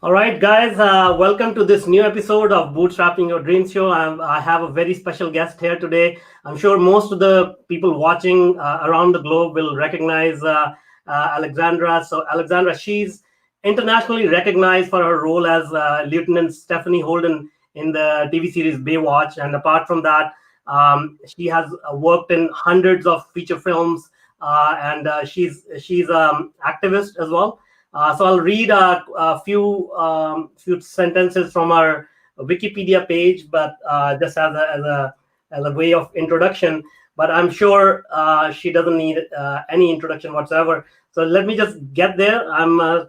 All right, guys, welcome to this new episode of Bootstrapping Your Dreams Show. I have a very special guest here today. I'm sure most of the people watching around the globe will recognize Alexandra. So, Alexandra, she's internationally recognized for her role as Lieutenant Stephanie Holden in the TV series Baywatch. And apart from that, she has worked in hundreds of feature films, and she's activist as well. So I'll read a few sentences from our Wikipedia page, but just as a way of introduction. But I'm sure she doesn't need any introduction whatsoever. So let me just get there. I'm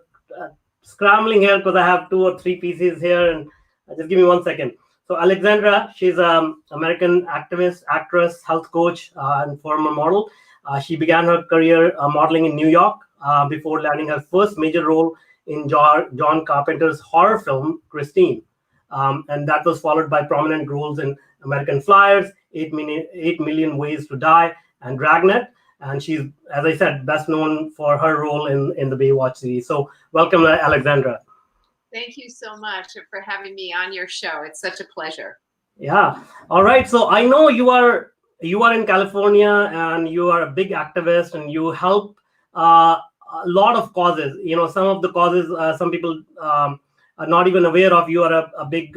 scrambling here because I have 2 or 3 pieces here, and just give me 1 second. So Alexandra, she's an American activist, actress, health coach, and former model. She began her career modeling in New York. Before landing her first major role in John Carpenter's horror film, Christine. And that was followed by prominent roles in American Flyers, 8 Million Ways to Die, and Dragnet. And she's, as I said, best known for her role in the Baywatch series. So welcome, Alexandra. Thank you so much for having me on your show. It's such a pleasure. Yeah. All right. So I know you are in California, and you are a big activist, and you help a lot of causes. You know, some of the causes some people are not even aware of. You are a big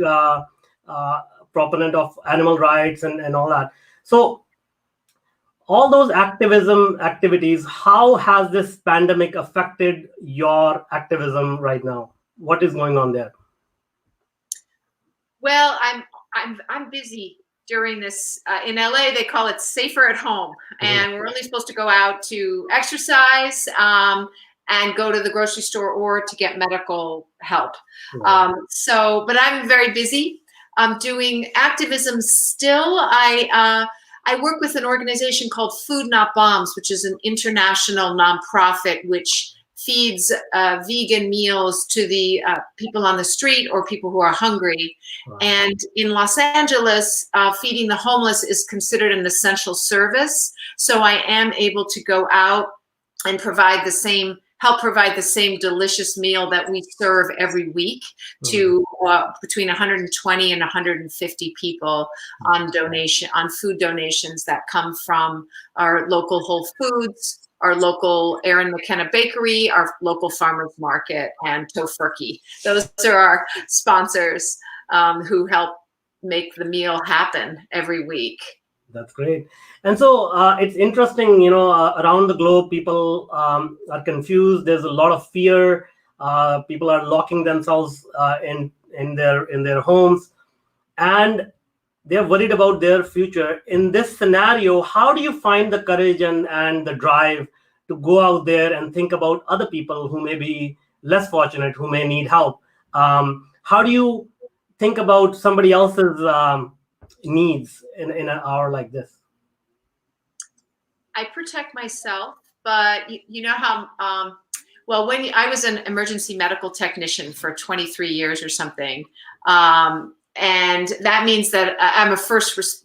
proponent of animal rights and all that. So all those activism activities, how has this pandemic affected your activism right now? What is going on there? Well, I'm busy during this. In LA, they call it safer at home, and we're only supposed to go out to exercise and go to the grocery store or to get medical help. But I'm very busy. I'm doing activism still. I work with an organization called Food Not Bombs, which is an international nonprofit which feeds vegan meals to the people on the street or people who are hungry. Wow. And in Los Angeles, feeding the homeless is considered an essential service. So I am able to go out and help provide the same delicious meal that we serve every week to between 120 and 150 people on food donations that come from our local Whole Foods, our local Aaron McKenna Bakery, our local farmers market, and Tofurkey. Those are our sponsors who help make the meal happen every week. That's great. And so it's interesting, you know, around the globe, people are confused. There's a lot of fear. People are locking themselves in their homes, and they're worried about their future. In this scenario, how do you find the courage and the drive to go out there and think about other people who may be less fortunate, who may need help? How do you think about somebody else's needs in an hour like this? I protect myself, but you know how, well, when I was an emergency medical technician for 23 years or something, and that means that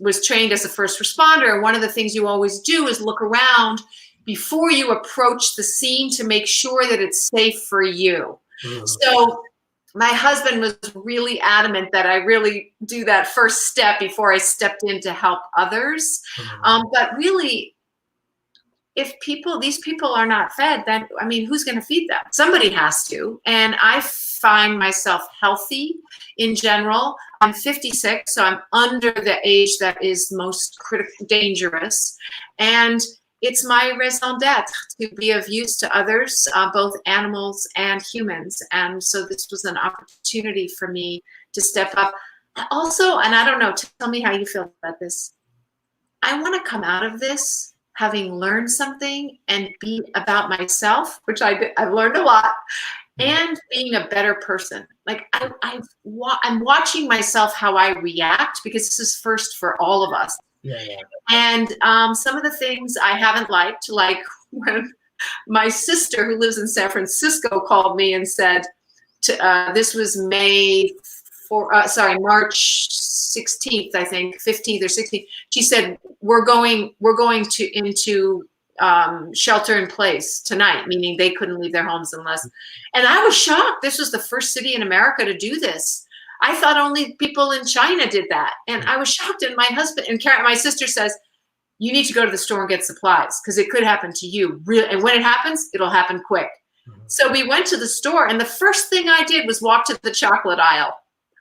was trained as a first responder. And one of the things you always do is look around before you approach the scene to make sure that it's safe for you. So my husband was really adamant that I really do that first step before I stepped in to help others. But really, if these people are not fed, then, I mean, who's going to feed them? Somebody has to. And I find myself healthy in general. I'm 56, so I'm under the age that is most dangerous. And it's my raison d'etre to be of use to others, both animals and humans. And so this was an opportunity for me to step up. Also, and I don't know, tell me how you feel about this. I want to come out of this having learned something and be about myself, which I've learned a lot, and being a better person. Like I'm watching myself, how I react, because this is first for all of us. And some of the things I haven't liked, like when my sister who lives in San Francisco called me and said, this was March 16th, I think, 15th or 16th. She said, we're going into shelter in place tonight, meaning they couldn't leave their homes unless, and I was shocked. This was the first city in America to do this. I thought only people in China did that. And I was shocked. And my husband and my sister says, you need to go to the store and get supplies because it could happen to you. And when it happens, it'll happen quick. So we went to the store, and the first thing I did was walk to the chocolate aisle.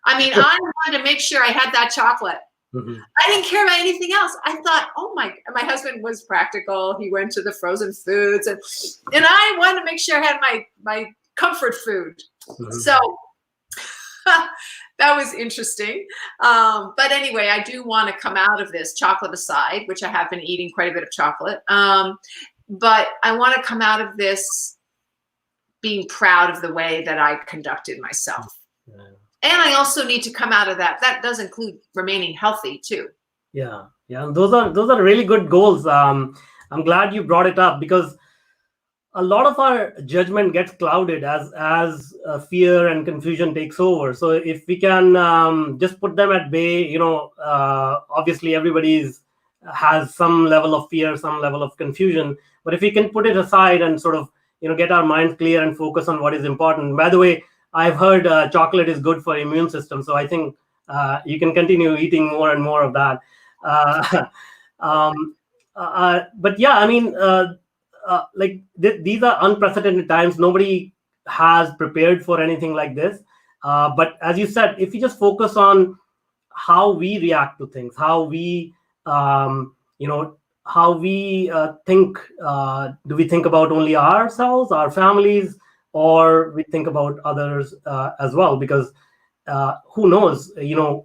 I mean, I wanted to make sure I had that chocolate. I didn't care about anything else. I thought, oh my husband was practical. He went to the frozen foods, and I wanted to make sure I had my comfort food. So that was interesting. But anyway, I do want to come out of this, chocolate aside, which I have been eating quite a bit of chocolate. But I want to come out of this being proud of the way that I conducted myself. And I also need to come out of that. That does include remaining healthy too. Yeah. And those are really good goals. I'm glad you brought it up, because a lot of our judgment gets clouded as fear and confusion takes over. So if we can just put them at bay, obviously everybody has some level of fear, some level of confusion. But if we can put it aside and sort of, get our minds clear and focus on what is important. By the way, I've heard chocolate is good for immune system. So I think you can continue eating more and more of that. But yeah, I mean, these are unprecedented times. Nobody has prepared for anything like this. But as you said, if you just focus on how we react to things, how we, think, do we think about only ourselves, our families, or we think about others as well? Because who knows,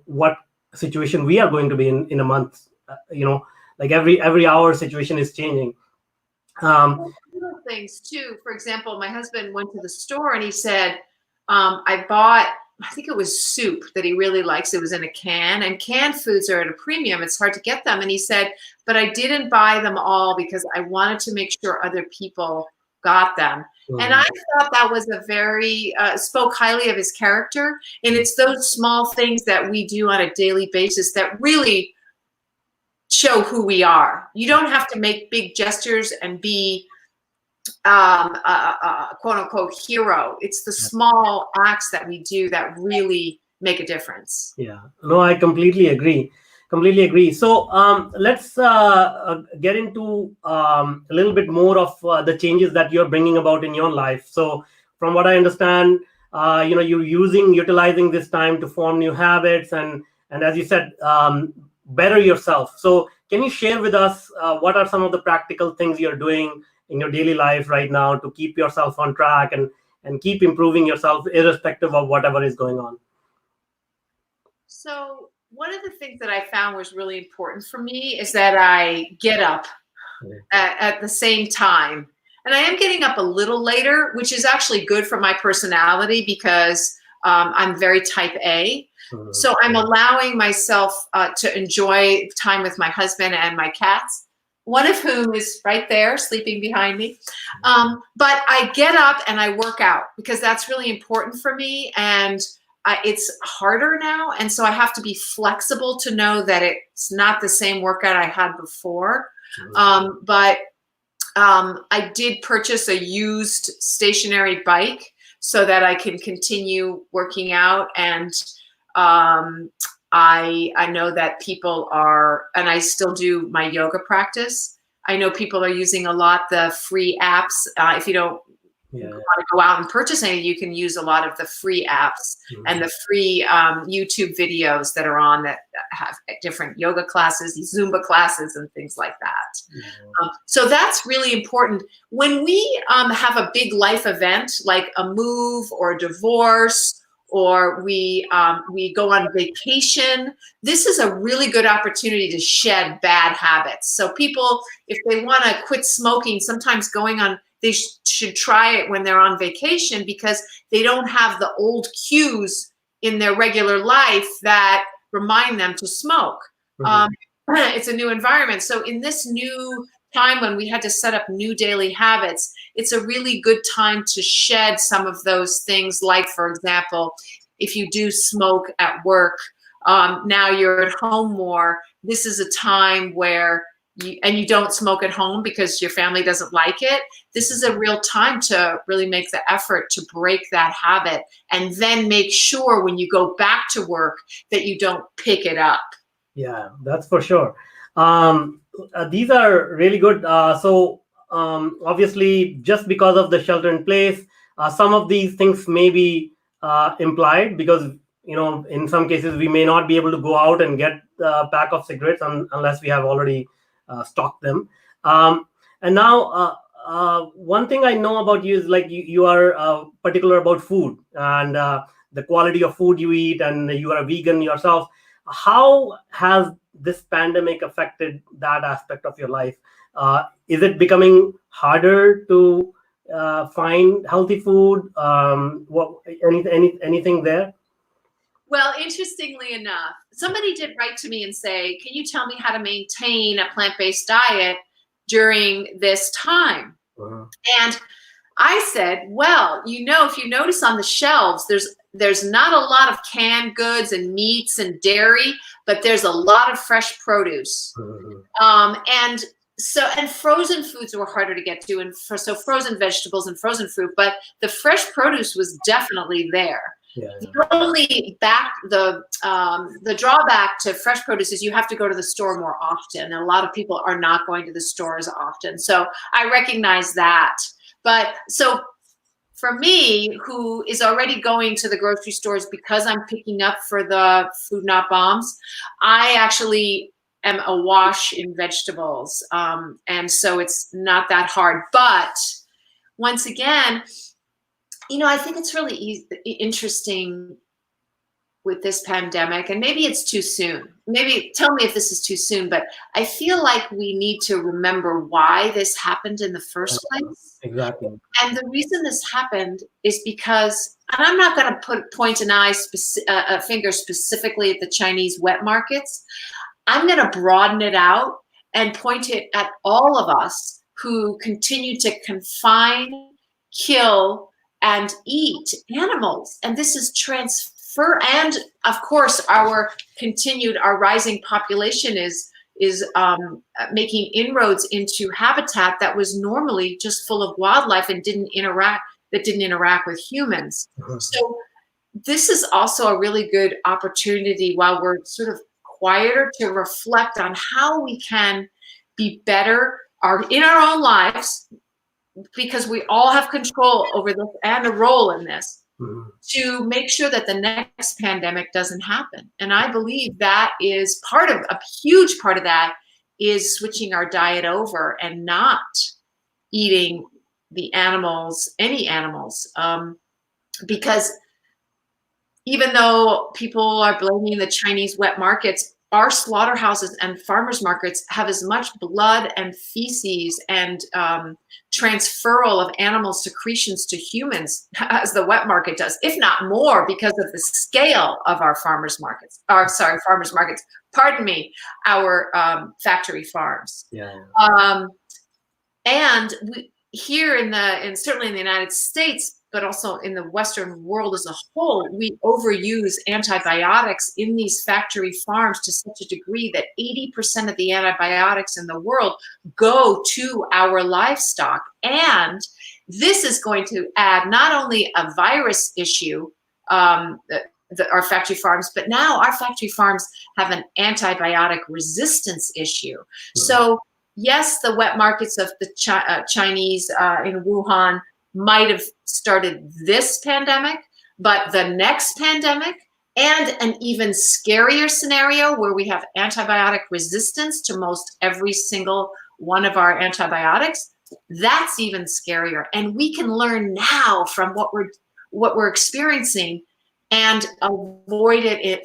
what situation we are going to be in a month. Like every hour situation is changing. Little things too. For example, my husband went to the store and he said, I bought, I think it was soup that he really likes. It was in a can, and canned foods are at a premium. It's hard to get them. And he said, but I didn't buy them all because I wanted to make sure other people got them. And I thought that was a very, spoke highly of his character. And it's those small things that we do on a daily basis that really show who we are. You don't have to make big gestures and be quote unquote hero. It's the small acts that we do that really make a difference. Yeah, no, I completely agree. So let's get into a little bit more of the changes that you're bringing about in your life. So from what I understand, you're utilizing this time to form new habits and as you said, better yourself. So can you share with us what are some of the practical things you're doing in your daily life right now to keep yourself on track and keep improving yourself irrespective of whatever is going on? So one of the things that I found was really important for me is that I get up at the same time. And I am getting up a little later, which is actually good for my personality because I'm very type A. So I'm allowing myself to enjoy time with my husband and my cats, one of whom is right there sleeping behind me. But I get up and I work out because that's really important for me. And it's harder now. And so I have to be flexible to know that it's not the same workout I had before. But I did purchase a used stationary bike so that I can continue working out. And I know that people are, and I still do my yoga practice. I know people are using a lot the free apps. If you don't want to go out and purchase any, you can use a lot of the free apps and the free YouTube videos that are on that have different yoga classes, Zumba classes, and things like that. So that's really important. When we have a big life event like a move or a divorce, or we go on vacation, this is a really good opportunity to shed bad habits. So people, if they want to quit smoking, sometimes they should try it when they're on vacation because they don't have the old cues in their regular life that remind them to smoke. It's a new environment. So in this new time when we had to set up new daily habits, it's a really good time to shed some of those things. Like, for example, if you do smoke at work, now you're at home more. This is a time where and you don't smoke at home because your family doesn't like it, this is a real time to really make the effort to break that habit, and then make sure when you go back to work that you don't pick it up. Yeah, that's for sure. These are really good. Obviously, just because of the shelter in place, some of these things may be implied, because in some cases we may not be able to go out and get a pack of cigarettes unless we have already stocked them. And now, one thing I know about you is, like, you are particular about food and the quality of food you eat, and you are a vegan yourself. How has this pandemic affected that aspect of your life? Is it becoming harder to find healthy food? Anything there? Well, interestingly enough, somebody did write to me and say, can you tell me how to maintain a plant-based diet during this time? And I said, well, if you notice on the shelves, there's not a lot of canned goods and meats and dairy, but there's a lot of fresh produce. And frozen foods were harder to get to, so frozen vegetables and frozen fruit, but the fresh produce was definitely there. Yeah. The drawback to fresh produce is you have to go to the store more often, and a lot of people are not going to the stores often. So I recognize that. But so for me, who is already going to the grocery stores because I'm picking up for the Food Not Bombs, I actually am awash in vegetables. And so it's not that hard. But once again, I think it's really interesting with this pandemic, and maybe it's too soon. Maybe tell me if this is too soon, but I feel like we need to remember why this happened in the first place. Exactly. And the reason this happened is because, and I'm not going to point a finger specifically at the Chinese wet markets. I'm going to broaden it out and point it at all of us who continue to confine, kill, and eat animals. And this is and of course our rising population is making inroads into habitat that was normally just full of wildlife and didn't interact with humans. So this is also a really good opportunity, while we're sort of quieter, to reflect on how we can be better in our own lives, because we all have control over this and a role in this, to make sure that the next pandemic doesn't happen. And I believe that is a huge part of that is switching our diet over and not eating any animals. Because even though people are blaming the Chinese wet markets, our slaughterhouses and farmers markets have as much blood and feces and transferal of animal secretions to humans as the wet market does, if not more, because of the scale of our farmers markets. Our factory farms. Yeah. And here certainly in the United States, but also in the Western world as a whole, we overuse antibiotics in these factory farms to such a degree that 80% of the antibiotics in the world go to our livestock. And this is going to add not only a virus issue, our factory farms, but now our factory farms have an antibiotic resistance issue. So yes, the wet markets of the Chinese in Wuhan might have started this pandemic, but the next pandemic and an even scarier scenario where we have antibiotic resistance to most every single one of our antibiotics, that's even scarier. And we can learn now from what we're experiencing and avoid it in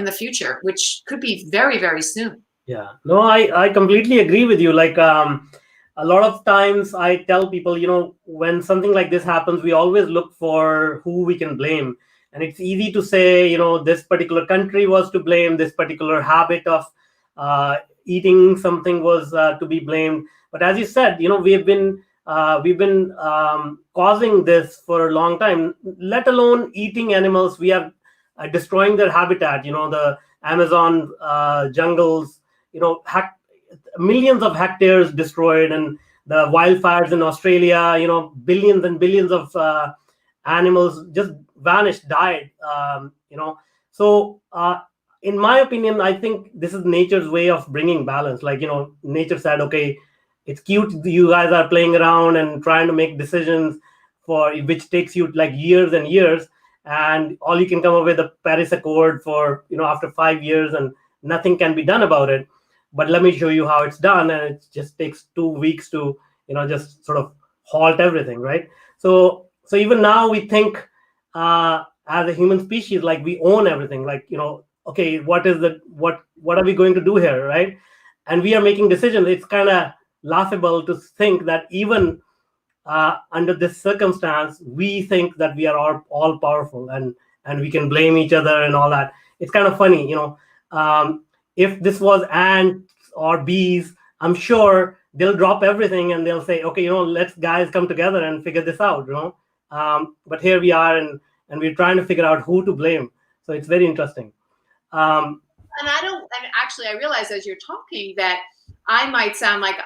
the future, which could be very, very soon. Yeah, no, I completely agree with you. Like, a lot of times I tell people, when something like this happens, we always look for who we can blame. And it's easy to say, this particular country was to blame, this particular habit of eating something was to be blamed. But as you said, we've been causing this for a long time, let alone eating animals. We are destroying their habitat, the Amazon jungles, millions of hectares destroyed, and the wildfires in Australia, billions and billions of animals just vanished, died. So in my opinion, I think this is nature's way of bringing balance. Like, nature said, okay, it's cute you guys are playing around and trying to make decisions for which takes you like years and years, and all you can come up with a Paris Accord for after 5 years, and nothing can be done about it. But let me show you how it's done, and it just takes 2 weeks to just sort of halt everything, right? So even now we think as a human species, like we own everything, like okay, what are we going to do here, right? And we are making decisions. It's kind of laughable to think that even under this circumstance, we think that we are all powerful, and we can blame each other and all that. It's kind of funny, if this was ants or bees, I'm sure they'll drop everything and they'll say, okay, let's guys come together and figure this out, but here we are, and we're trying to figure out who to blame. So it's very interesting. And actually I realize as you're talking that I might sound like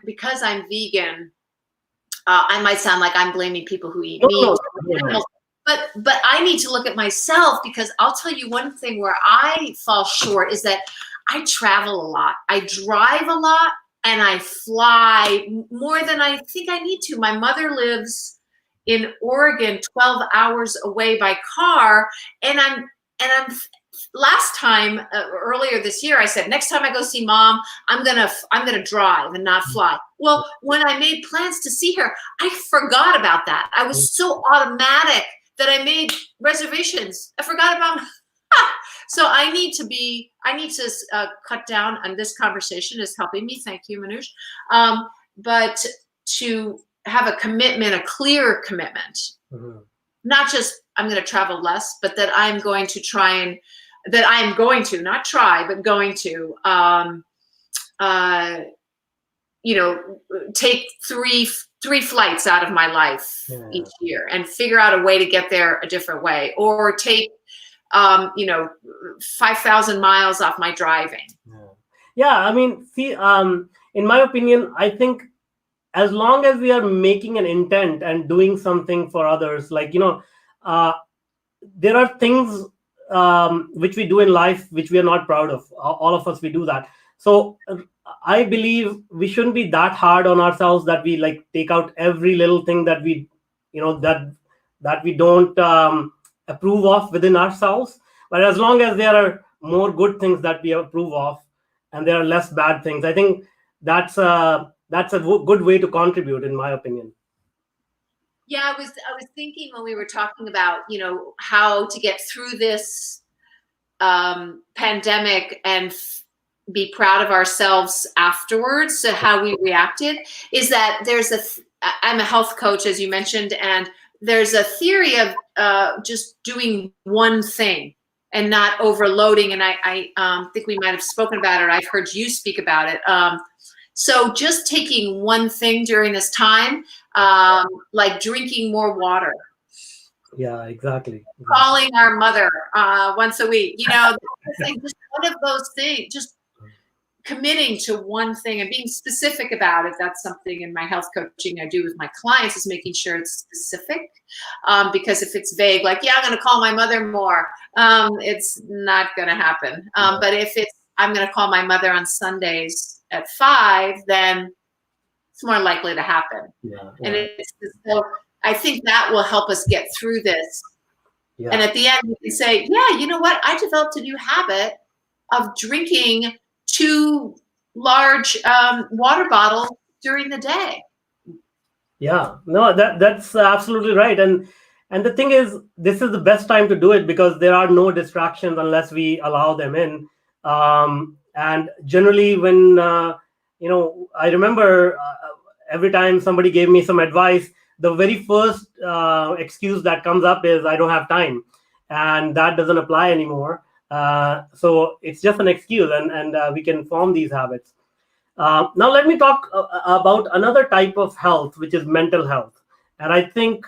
because I'm vegan, I might sound like I'm blaming people who eat meat. No. But I need to look at myself, because I'll tell you one thing where I fall short is that I travel a lot. I drive a lot, and I fly more than I think I need to. My mother lives in Oregon, 12 hours away by car, and I'm last time earlier this year, I said, next time I go see mom, I'm gonna drive and not fly. Well, when I made plans to see her, I forgot about that. I was so automatic that I made reservations. I forgot about. So I need to cut down, and this conversation is helping me. Thank you, Manuj. But to have a commitment, a clear commitment, not just I'm going to travel less, but that I'm going to try not try, but going to, take three flights out of my life each year and figure out a way to get there a different way, or take, 5,000 miles off my driving. Yeah. I mean, see, in my opinion, I think as long as we are making an intent and doing something for others, like, there are things which we do in life which we are not proud of. All of us, we do that. So I believe we shouldn't be that hard on ourselves that we like take out every little thing that we, that we don't approve of within ourselves. But as long as there are more good things that we approve of, and there are less bad things, I think that's a good way to contribute, in my opinion. Yeah, I was thinking when we were talking about, how to get through this pandemic and be proud of ourselves afterwards, so how we reacted, is that I'm a health coach, as you mentioned, and there's a theory of just doing one thing and not overloading. And I think we might have spoken about it. I've heard you speak about it. So just taking one thing during this time, like drinking more water. Yeah, exactly. Calling our mother once a week, just one of those things, just committing to one thing and being specific about it. That's something in my health coaching I do with my clients, is making sure it's specific. Because if it's vague, like, yeah, I'm going to call my mother more, it's not going to happen. But if it's, I'm going to call my mother on Sundays at 5, then it's more likely to happen. And so I think that will help us get through this. And at the end, you can say, yeah, you know what? I developed a new habit of drinking 2 large water bottles during the day. Yeah, no, that's absolutely right. And the thing is, this is the best time to do it because there are no distractions unless we allow them in. And generally when, I remember every time somebody gave me some advice, the very first excuse that comes up is I don't have time. And that doesn't apply anymore. So it's just an excuse, and we can form these habits. Now let me talk about another type of health, which is mental health. And I think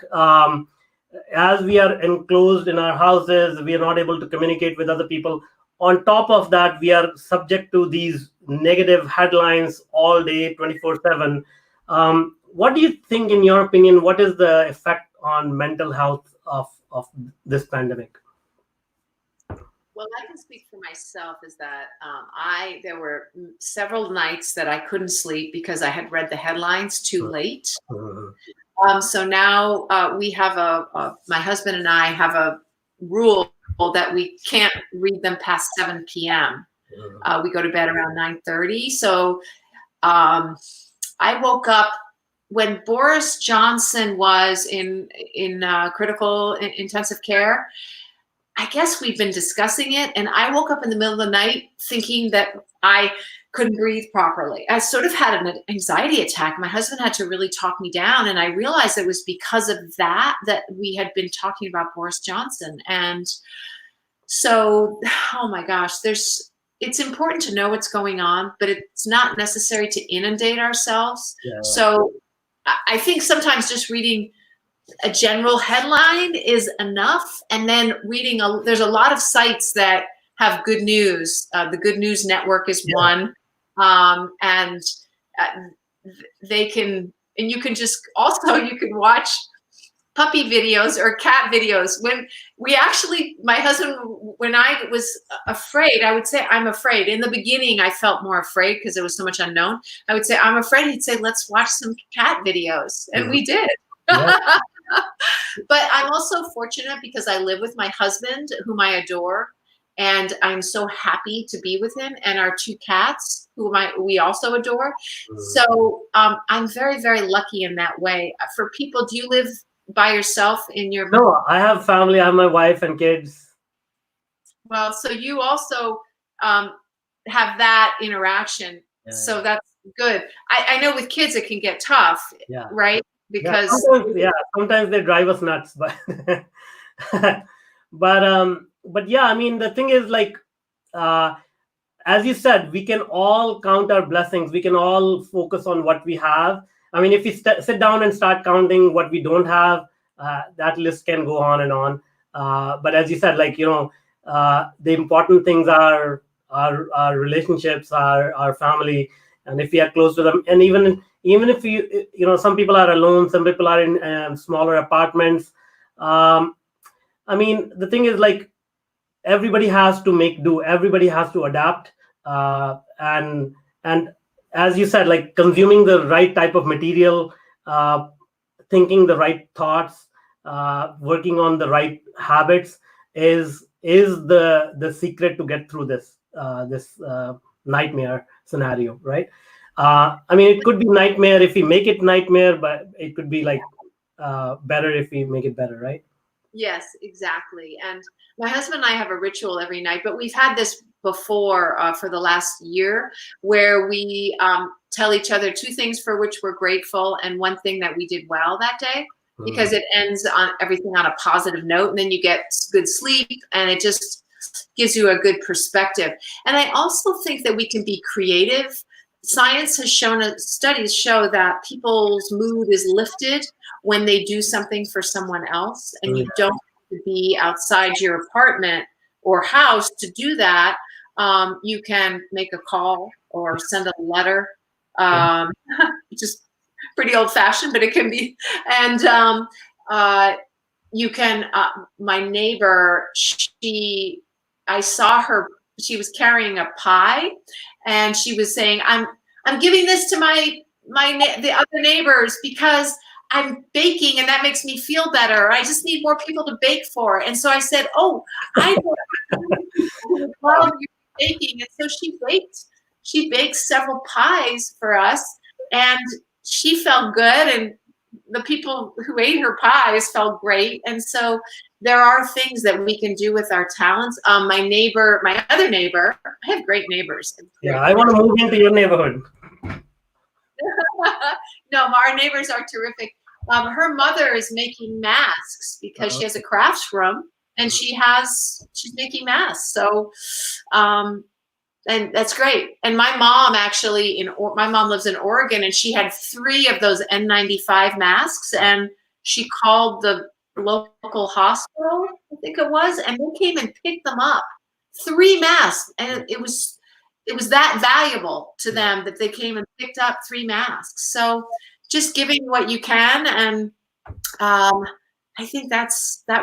as we are enclosed in our houses, we are not able to communicate with other people. On top of that, we are subject to these negative headlines all day, 24/7. What do you think, in your opinion, what is the effect on mental health of this pandemic? Well, I can speak for myself is that there were several nights that I couldn't sleep because I had read the headlines too late. So now we have my husband and I have a rule that we can't read them past 7 p.m. We go to bed around 9:30. So I woke up when Boris Johnson was in critical intensive care. I guess we've been discussing it, and I woke up in the middle of the night thinking that I couldn't breathe properly. I sort of had an anxiety attack. My husband had to really talk me down, and I realized it was because of that we had been talking about Boris Johnson. And so, oh my gosh, it's important to know what's going on, but it's not necessary to inundate ourselves. Yeah. So I think sometimes just reading a general headline is enough, and then reading there's a lot of sites that have good news. The Good News Network is one, and they can, and you can just also you can watch puppy videos or cat videos. When we actually, my husband, when I was afraid, I would say, I'm afraid. In the beginning, I felt more afraid because there was so much unknown. I would say, I'm afraid. He'd say, let's watch some cat videos. And we did. Yeah. But I'm also fortunate because I live with my husband, whom I adore, and I'm so happy to be with him, and our two cats, we also adore. So I'm very, very lucky in that way. For people, do you live by yourself in your? No, I have family. I have my wife and kids. Well, so you also have that interaction. Yeah. So that's good. I know with kids it can get tough, right? Because sometimes they drive us nuts, but but yeah, I mean, the thing is, like, as you said, we can all count our blessings. We can all focus on what we have. I mean, if we sit down and start counting what we don't have, that list can go on and on. But as you said, like, the important things are our relationships, our family, and if we are close to them, and even if some people are alone, some people are in smaller apartments. I mean, the thing is, like, everybody has to make do. Everybody has to adapt, and as you said, like, consuming the right type of material, thinking the right thoughts, working on the right habits is the secret to get through this nightmare scenario, right? I mean, it could be nightmare if we make it nightmare, but it could be like better if we make it better, right? Yes, exactly. And my husband and I have a ritual every night, but we've had this before for the last year, where we tell each other two things for which we're grateful and one thing that we did well that day, because it ends on everything on a positive note, and then you get good sleep, and it just gives you a good perspective. And I also think that we can be creative. Science has shown, studies show that people's mood is lifted when they do something for someone else, and you don't have to be outside your apartment or house to do that. You can make a call or send a letter, which is pretty old fashioned, but it can be. And you can, my neighbor, I saw her, she was carrying a pie, and she was saying, I'm giving this to the other neighbors because I'm baking and that makes me feel better. I just need more people to bake for. And so I said, oh, I love you baking. And so she baked several pies for us, and she felt good, and the people who ate her pies felt great. And so there are things that we can do with our talents. My other neighbor, I have great neighbors. Yeah, I want to move into your neighborhood. No, our neighbors are terrific. Her mother is making masks because she has a crafts room, and she's making masks. So, and that's great. And my mom actually, my mom lives in Oregon, and she had 3 of those N95 masks, and she called the local hospital, I think it was, and they came and picked them up. 3 masks, and it was it was that valuable to them that they came and picked up 3 masks. So just giving what you can, and I think that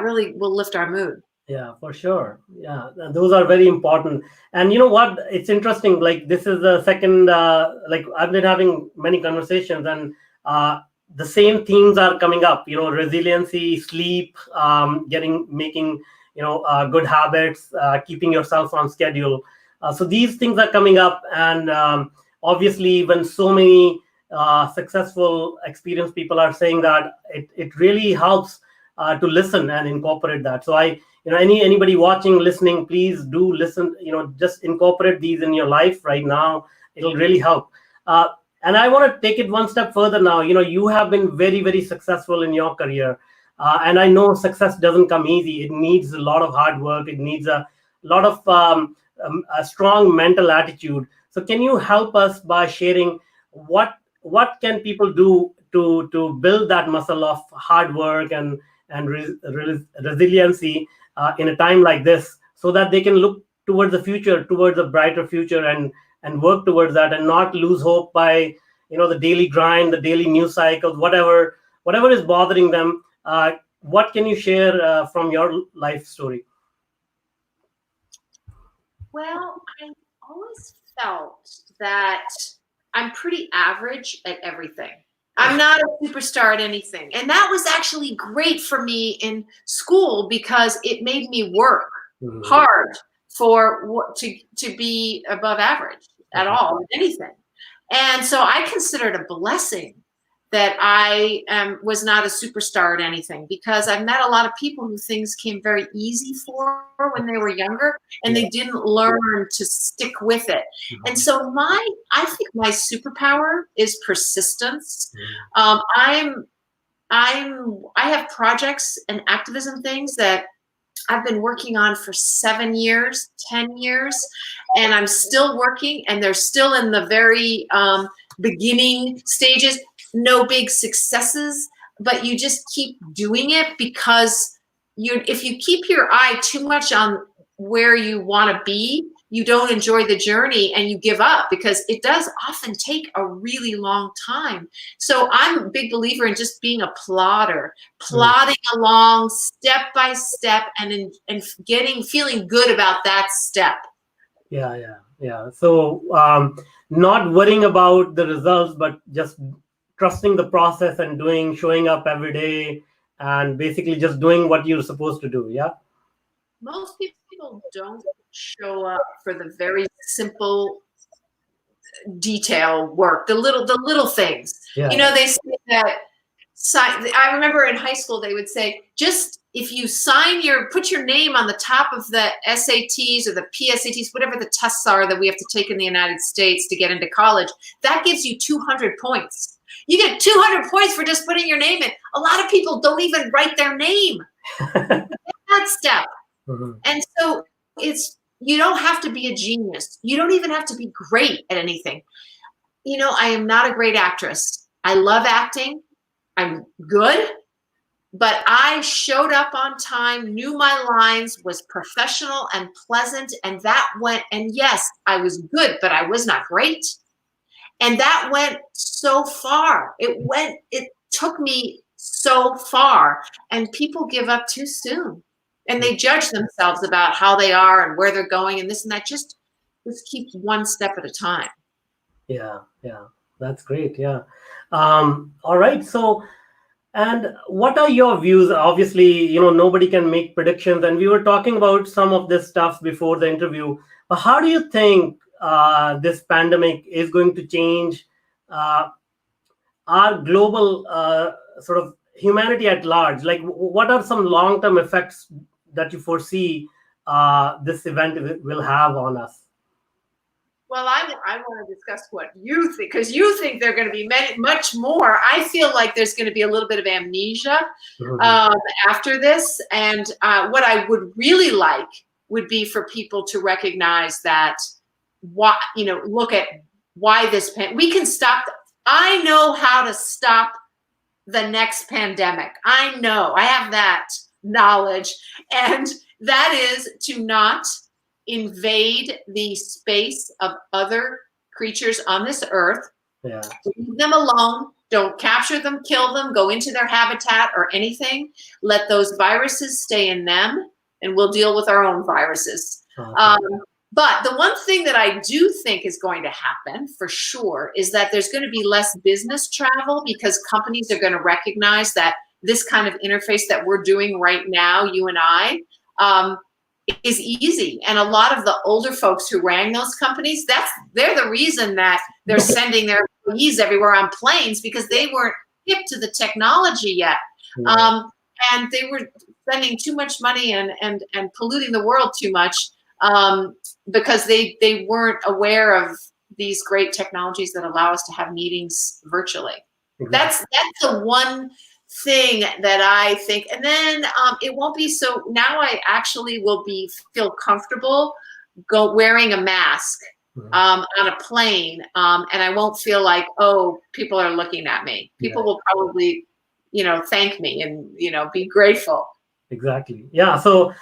really will lift our mood. Yeah, for sure. Yeah, those are very important. And you know what? It's interesting. Like, this is the second. Like, I've been having many conversations, and the same themes are coming up. You know, resiliency, sleep, making good habits, keeping yourself on schedule. So these things are coming up, and obviously, when so many successful, experienced people are saying that, it really helps to listen and incorporate that. So anybody watching, listening, please do listen. Just incorporate these in your life right now. It'll really help. And I want to take it one step further now. You have been very, very successful in your career. And I know success doesn't come easy. It needs a lot of hard work. It needs a lot of a strong mental attitude. So can you help us by sharing what can people do to build that muscle of hard work and resiliency in a time like this, so that they can look towards the future, towards a brighter future, and work towards that, and not lose hope by the daily grind, the daily news cycles, whatever is bothering them. What can you share from your life story? Well, I always felt that I'm pretty average at everything. I'm not a superstar at anything. And that was actually great for me in school, because it made me work hard to be above average at all with anything. And so I consider it a blessing that I was not a superstar at anything, because I've met a lot of people who things came very easy for when they were younger, and they didn't learn to stick with it. And so I think my superpower is persistence. I have projects and activism things that I've been working on for 7 years, 10 years, and I'm still working, and they're still in the very beginning stages. No big successes, but you just keep doing it, because if you keep your eye too much on where you want to be, you don't enjoy the journey and you give up, because it does often take a really long time. So I'm a big believer in just being a plodder, plodding along step by step, and feeling good about that step. Yeah. So not worrying about the results, but just trusting the process and showing up every day, and basically just doing what you're supposed to do. Yeah. Most people don't show up for the very simple detail work, the little things. Yeah. They say that. I remember in high school they would say, just if you put your name on the top of the SATs or the PSATs, whatever the tests are that we have to take in the United States to get into college, that gives you 200 points. You get 200 points for just putting your name in. A lot of people don't even write their name. That step. And so you don't have to be a genius. You don't even have to be great at anything. I am not a great actress. I love acting. I'm good, but I showed up on time, knew my lines, was professional and pleasant, and yes, I was good, but I was not great. And that went so far. It took me so far, and people give up too soon, and they judge themselves about how they are and where they're going and this and that. Just keep one step at a time. Yeah. That's great. Yeah. All right. So, and what are your views? Obviously, nobody can make predictions, and we were talking about some of this stuff before the interview. But how do you think this pandemic is going to change our global sort of humanity at large? Like, what are some long-term effects that you foresee this event will have on us? Well, I want to discuss what you think, because you think there are going to be much more. I feel like there's going to be a little bit of amnesia after this. And what I would really like would be for people to recognize that, look at why this we can stop. I know how to stop the next pandemic. I know, I have that knowledge. And that is to not invade the space of other creatures on this earth. Yeah. Leave them alone. Don't capture them, kill them, go into their habitat or anything. Let those viruses stay in them, and we'll deal with our own viruses. But the one thing that I do think is going to happen for sure is that there's going to be less business travel, because companies are going to recognize that this kind of interface that we're doing right now, you and I, is easy. And a lot of the older folks who ran those companies, they're the reason that they're sending their employees everywhere on planes, because they weren't hip to the technology yet. And they were spending too much money and polluting the world too much, because they weren't aware of these great technologies that allow us to have meetings virtually. Exactly. That's the one thing that I think. And then it won't be so. Now I actually will feel comfortable wearing a mask on a plane, and I won't feel like, oh, people are looking at me. People will probably, thank me and be grateful. Exactly. Yeah. So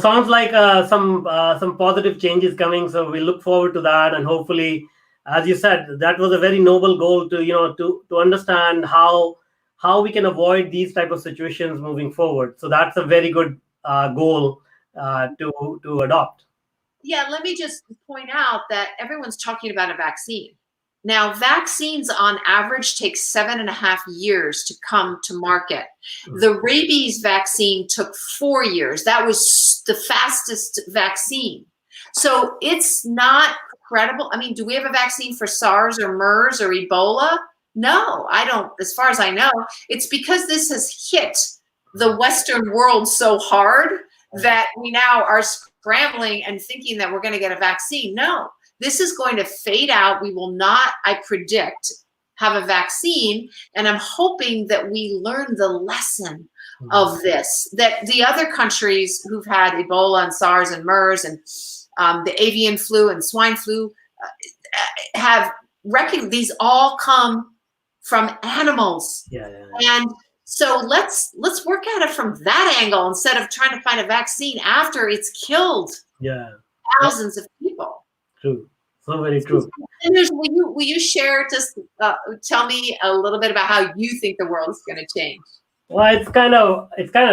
sounds like some positive changes coming. So we look forward to that, and hopefully, as you said, that was a very noble goal to understand how we can avoid these type of situations moving forward. So that's a very good goal to adopt. Yeah. Let me just point out that everyone's talking about a vaccine. Now, vaccines on average take 7.5 years to come to market. The rabies vaccine took 4 years. That was the fastest vaccine. So it's not credible. I mean, do we have a vaccine for SARS or MERS or Ebola? No, I don't. As far as I know, it's because this has hit the Western world so hard that we now are scrambling and thinking that we're going to get a vaccine. No. This is going to fade out. We will not, I predict, have a vaccine. And I'm hoping that we learn the lesson of this, that the other countries who've had Ebola and SARS and MERS and the avian flu and swine flu have recognized these all come from animals. And so let's work at it from that angle instead of trying to find a vaccine after it's killed thousands of people. True. So very true. And will you share, just tell me a little bit about how you think the world is going to change? Well, it's kind of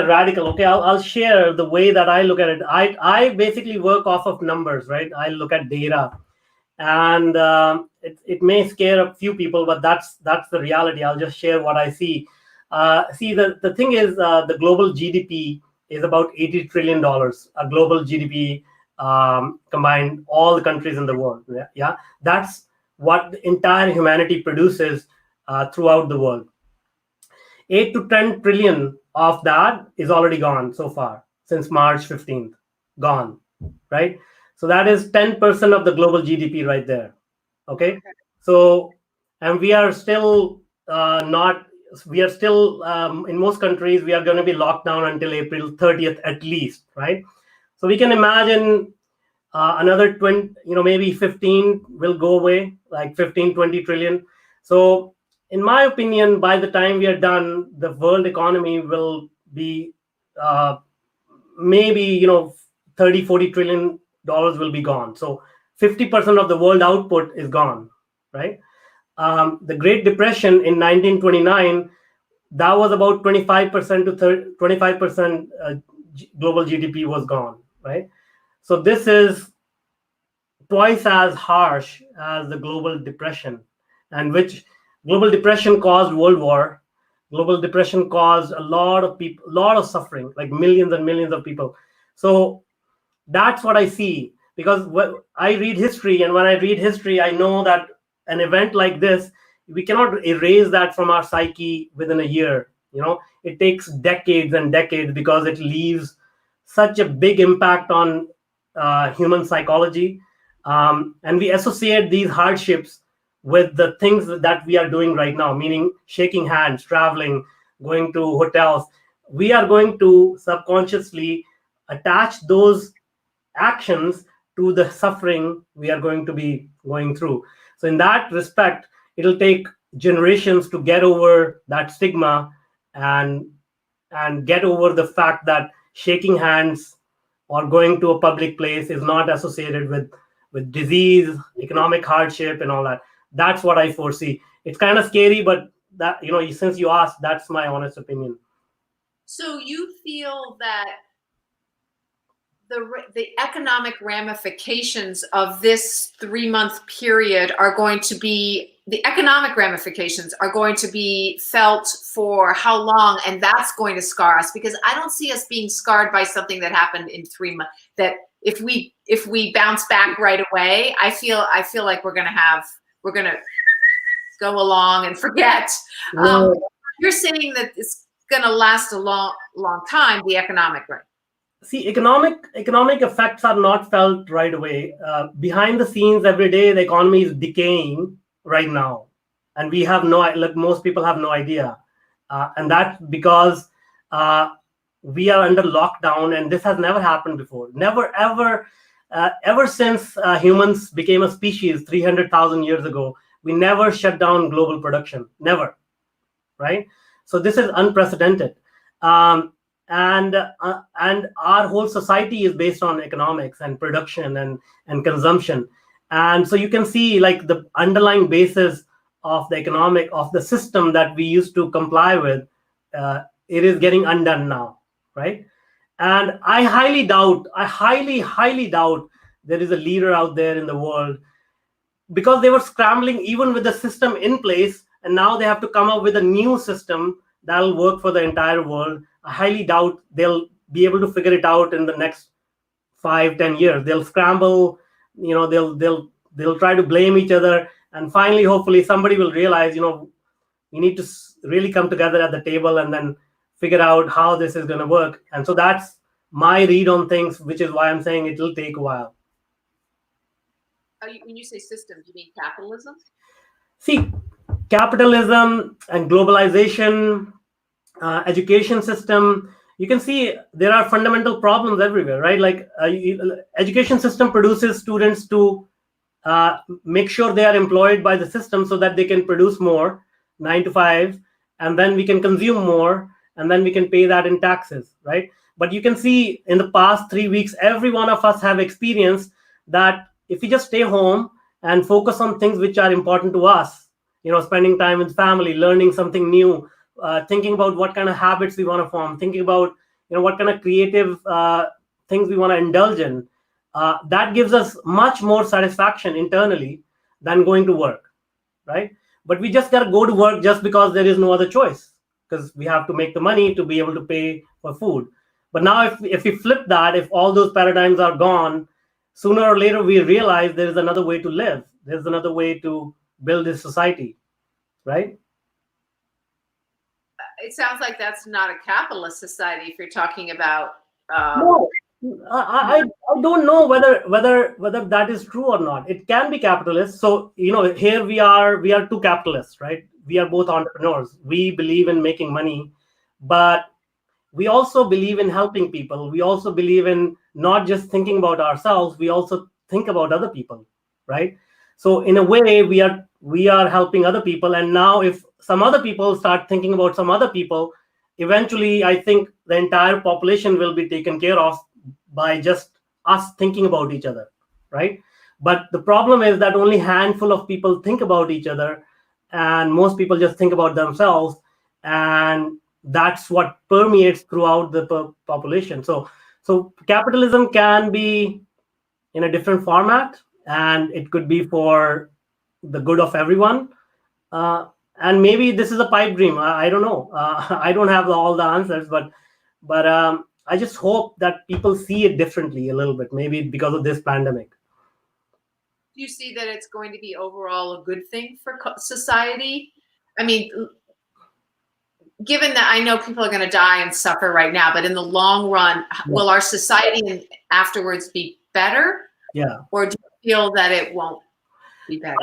radical. Okay, I'll share the way that I look at it. I basically work off of numbers, right? I look at data, and it may scare a few people, but that's the reality. I'll just share what I see. The thing is, the global GDP is about $80 trillion. A global GDP. Combined all the countries in the world. That's what the entire humanity produces throughout the world. 8 to 10 trillion of that is already gone so far since March 15th. Gone, right? So that is 10% of the global GDP right there. Okay. So, and we are still in most countries, we are going to be locked down until April 30th at least, right? So we can imagine another 20, maybe 15 will go away, like 15, 20 trillion. So in my opinion, by the time we are done, the world economy will be maybe, 30, 40 trillion dollars will be gone. So 50% of the world output is gone, right? The Great Depression in 1929, that was about 25% to 25% global GDP was gone. Right, so this is twice as harsh as the global depression, and which global depression caused World War. Global depression caused a lot of suffering, like millions and millions of people. So that's what I see, because I read history, and when I read history, I know that an event like this, we cannot erase that from our psyche within a year. It takes decades and decades, because it leaves such a big impact on human psychology, and we associate these hardships with the things that we are doing right now, meaning shaking hands, traveling, going to hotels. We are going to subconsciously attach those actions to the suffering we are going to be going through. So in that respect, it'll take generations to get over that stigma and get over the fact that shaking hands or going to a public place is not associated with disease, economic hardship, and all that. That's what I foresee. It's kind of scary, but that, since you asked, that's my honest opinion. So you feel that the economic ramifications of this 3-month period are going to be, the economic ramifications are going to be felt for how long, and that's going to scar us, because I don't see us being scarred by something that happened in 3 months. That if we bounce back right away, I feel like we're gonna go along and forget. You're saying that it's gonna last a long time, the economic, right? See, economic effects are not felt right away. Behind the scenes, every day, the economy is decaying right now, and we have most people have no idea, and that's because we are under lockdown, and this has never happened before. Never ever, ever since humans became a species 300,000 years ago, we never shut down global production. Never, right? So this is unprecedented. And our whole society is based on economics and production and consumption, and so you can see like the underlying basis of the system that we used to comply with, it is getting undone now, right? And I highly doubt there is a leader out there in the world, because they were scrambling even with the system in place, and now they have to come up with a new system that'll work for the entire world. I highly doubt they'll be able to figure it out in the next 5-10 years. They'll scramble, they'll try to blame each other, and finally, hopefully, somebody will realize, we need to really come together at the table and then figure out how this is going to work. And so that's my read on things, which is why I'm saying it will take a while. When you say system, do you mean capitalism? See, capitalism and globalization, education system, you can see there are fundamental problems everywhere, right? Like education system produces students to make sure they are employed by the system so that they can produce more, 9 to 5, and then we can consume more, and then we can pay that in taxes, right? But you can see in the past 3 weeks, every one of us have experienced that if we just stay home and focus on things which are important to us, spending time with family, learning something new, thinking about what kind of habits we want to form, thinking about what kind of creative things we want to indulge in, that gives us much more satisfaction internally than going to work, right? But we just got to go to work just because there is no other choice, because we have to make the money to be able to pay for food. But now if we flip that, if all those paradigms are gone, sooner or later we realize there is another way to live. There's another way to build this society, right? It sounds like that's not a capitalist society if you're talking about. No, I don't know whether that is true or not. It can be capitalist. So here we are two capitalists, right? We are both entrepreneurs. We believe in making money, but we also believe in helping people. We also believe in not just thinking about ourselves. We also think about other people, right? So in a way, we are helping other people. And now if some other people start thinking about some other people, eventually I think the entire population will be taken care of by just us thinking about each other, right? But the problem is that only a handful of people think about each other, and most people just think about themselves, and that's what permeates throughout the population. So capitalism can be in a different format, and it could be for the good of everyone. And maybe this is a pipe dream. I don't know. I don't have all the answers, but I just hope that people see it differently a little bit, maybe because of this pandemic. Do you see that it's going to be overall a good thing for society? I mean, given that I know people are going to die and suffer right now, but in the long run, will our society afterwards be better? Yeah. Or do you feel that it won't be better?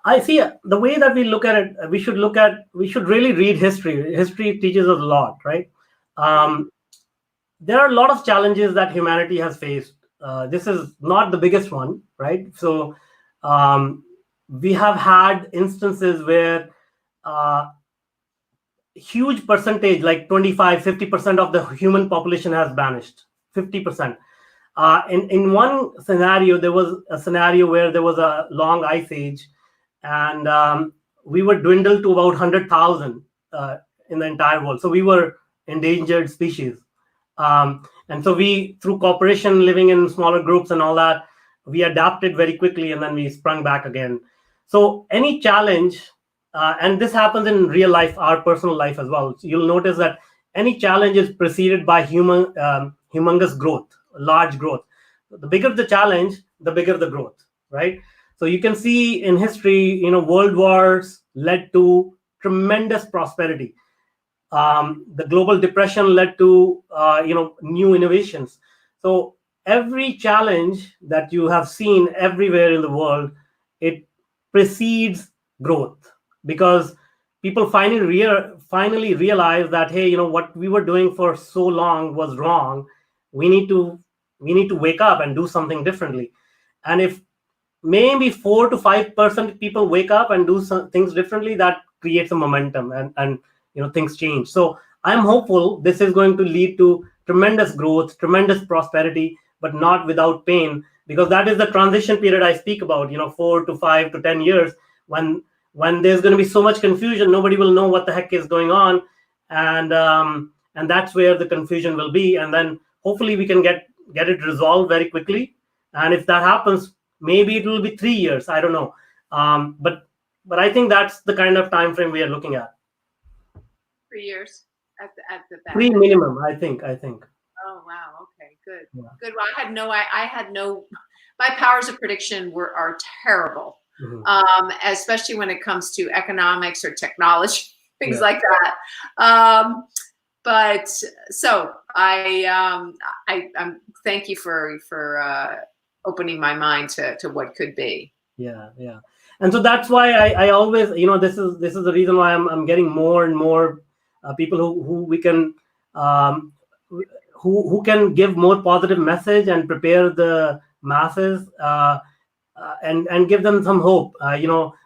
I see the way that we look at it. We should really read history. History teaches us a lot, right? There are a lot of challenges that humanity has faced. This is not the biggest one, right? So we have had instances where huge percentage, like 25, 50% of the human population has vanished. 50%. In one scenario, there was a scenario where there was a long ice age, and we were dwindled to about 100,000 in the entire world. So we were endangered species. And so we, through cooperation, living in smaller groups and all that, we adapted very quickly, and then we sprung back again. So any challenge, and this happens in real life, our personal life as well. So you'll notice that any challenge is preceded by humongous growth, large growth. The bigger the challenge, the bigger the growth, right? So you can see in history, world wars led to tremendous prosperity. The global depression led to new innovations. So every challenge that you have seen everywhere in the world, it precedes growth, because people finally realize that, hey, what we were doing for so long was wrong. We need to wake up and do something differently. And if maybe 4 to 5% people wake up and do some things differently, that creates a momentum, and things change. So I'm hopeful this is going to lead to tremendous growth, tremendous prosperity, but not without pain, because that is the transition period I speak about, 4 to 5 to 10 years, when there's going to be so much confusion, nobody will know what the heck is going on. And that's where the confusion will be. And then hopefully we can get it resolved very quickly. And if that happens, maybe it will be 3 years. I don't know. But I think that's the kind of time frame we are looking at. 3 years at the back. 3 minimum, I think. Oh wow. Okay. Good. Yeah. Good. Well, I had no. My powers of prediction are terrible, especially when it comes to economics or technology, things like that. But so I'm thank you for opening my mind to what could be. Yeah. And so that's why I always, this is the reason why I'm getting more and more people who we can who can give more positive message and prepare the masses, and give them some hope. A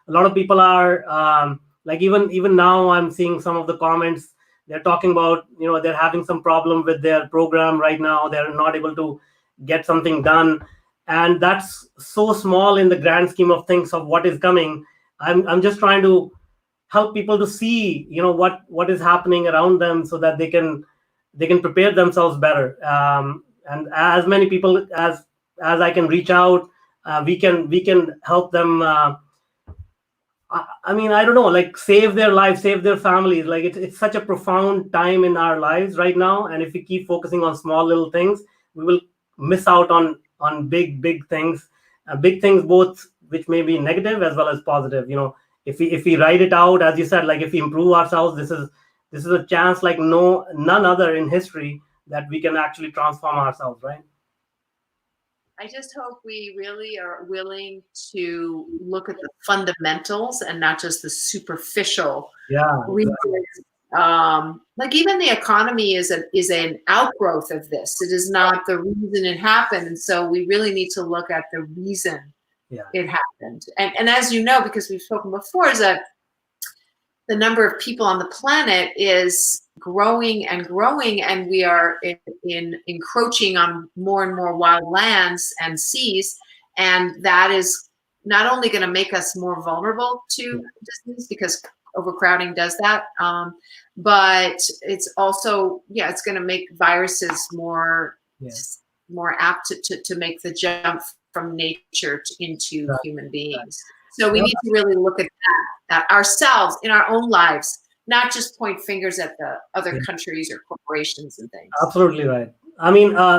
lot of people are like, even now I'm seeing some of the comments. They're talking about, they're having some problem with their program right now. They're not able to get something done. And that's so small in the grand scheme of things of what is coming. I'm just trying to help people to see, what is happening around them, so that they can prepare themselves better. And as many people as I can reach out, we can help them. I don't know, like, save their lives, save their families. Like, it's such a profound time in our lives right now. And if we keep focusing on small little things, we will miss out on big things, both which may be negative as well as positive. If we write it out, as you said, like, if we improve ourselves, this is a chance like none other in history that we can actually transform ourselves, right? I just hope we really are willing to look at the fundamentals and not just the superficial reasons. Like, even the economy is an outgrowth of this. It is not the reason it happened. And so we really need to look at the reason it happened. And as you know, because we've spoken before, is that the number of people on the planet is growing and growing, and we are encroaching on more and more wild lands and seas. And that is not only going to make us more vulnerable to disease, because overcrowding does that, but it's also, it's going to make viruses more apt to make the jump from nature into human beings. So we need to really look at ourselves in our own lives, not just point fingers at the other countries or corporations and things. Absolutely right.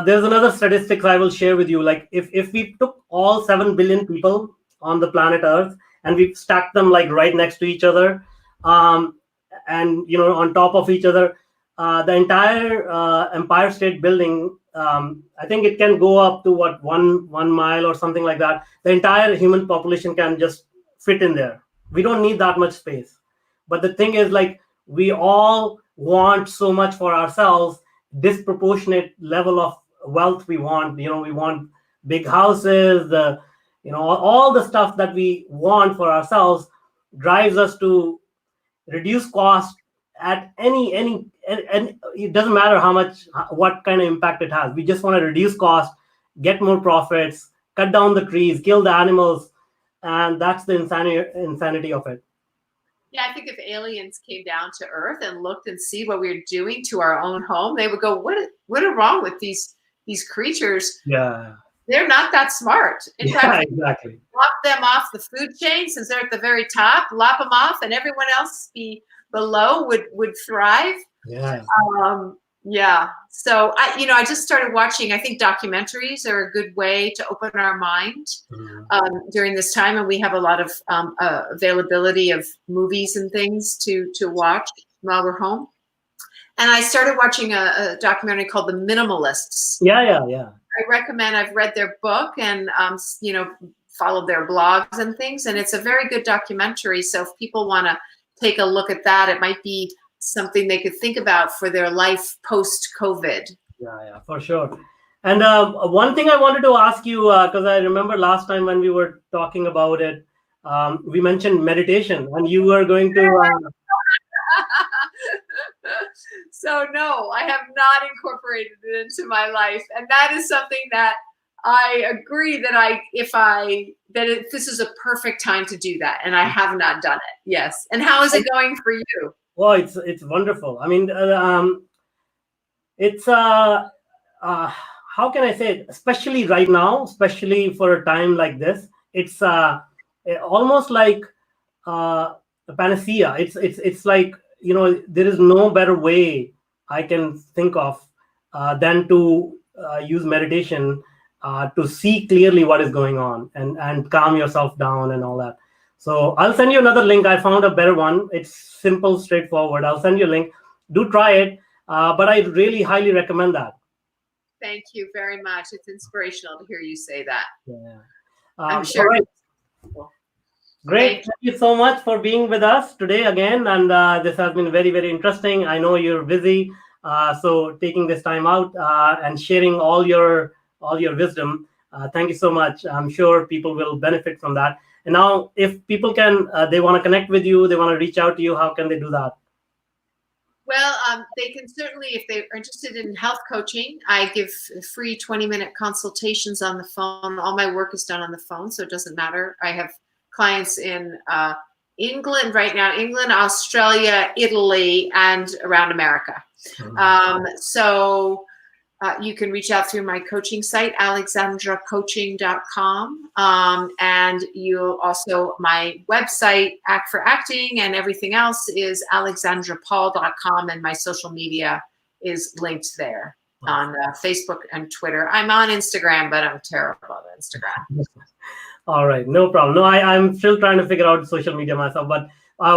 There's another statistics I will share with you. Like, if we took all 7 billion people on the planet Earth and we stacked them like right next to each other, and on top of each other, the entire Empire State Building, I think it can go up to one mile or something like that. The entire human population can just fit in there. We don't need that much space. But the thing is, like, we all want so much for ourselves, disproportionate level of wealth we want. We want big houses, all the stuff that we want for ourselves drives us to reduce cost at any, and it doesn't matter what kind of impact it has. We just want to reduce cost, get more profits, cut down the trees, kill the animals, and that's the insanity of it. Yeah, I think if aliens came down to Earth and looked and see what we're doing to our own home, they would go, "What is wrong with these creatures? Yeah. They're not that smart. In fact, exactly. lop them off the food chain since they're at the very top. Lop them off, and everyone else below would thrive." Yeah. Yeah. So I just started watching. I think documentaries are a good way to open our mind during this time, and we have a lot of availability of movies and things to watch while we're home. And I started watching a documentary called The Minimalists. Yeah. I recommend. I've read their book and followed their blogs and things, and it's a very good documentary. So if people want to take a look at that, it might be something they could think about for their life post-COVID. Yeah, for sure. And one thing I wanted to ask you, because I remember last time when we were talking about it, we mentioned meditation, and you were going to. So no, I have not incorporated it into my life, and that is something that I agree that this is a perfect time to do that, and I have not done it. Yes. And how is it going for you? Well, it's wonderful. I mean, it's how can I say it? Especially right now, especially for a time like this, it's almost like a panacea. It's like, there is no better way I can think of than to use meditation to see clearly what is going on and calm yourself down and all that. So I'll send you another link. I found a better one. It's simple, straightforward. I'll send you a link. Do try it. But I really highly recommend that. Thank you very much. It's inspirational to hear you say that. Yeah. I'm sure. All right. Great. Thank you so much for being with us today again. And this has been very, very interesting. I know you're busy. So taking this time out and sharing all your wisdom. Thank you so much. I'm sure people will benefit from that. And now, if people they want to connect with you, they want to reach out to you, how can they do that? Well, they can certainly, if they're interested in health coaching, I give free 20-minute consultations on the phone. All my work is done on the phone, so it doesn't matter. I have clients in England right now, Australia, Italy, and around America. So you can reach out through my coaching site, alexandracoaching.com. And you'll also, my website, Act for Acting, and everything else is alexandrapaul.com. And my social media is linked there on Facebook and Twitter. I'm on Instagram, but I'm terrible at Instagram. All right, no problem. No, I'm still trying to figure out social media myself, but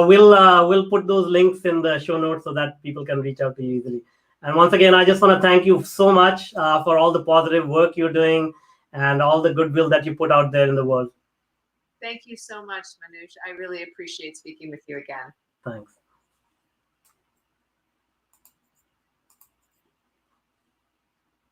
we'll put those links in the show notes so that people can reach out to you easily. And once again, I just want to thank you so much for all the positive work you're doing and all the goodwill that you put out there in the world. Thank you so much, Manuj. I really appreciate speaking with you again. Thanks.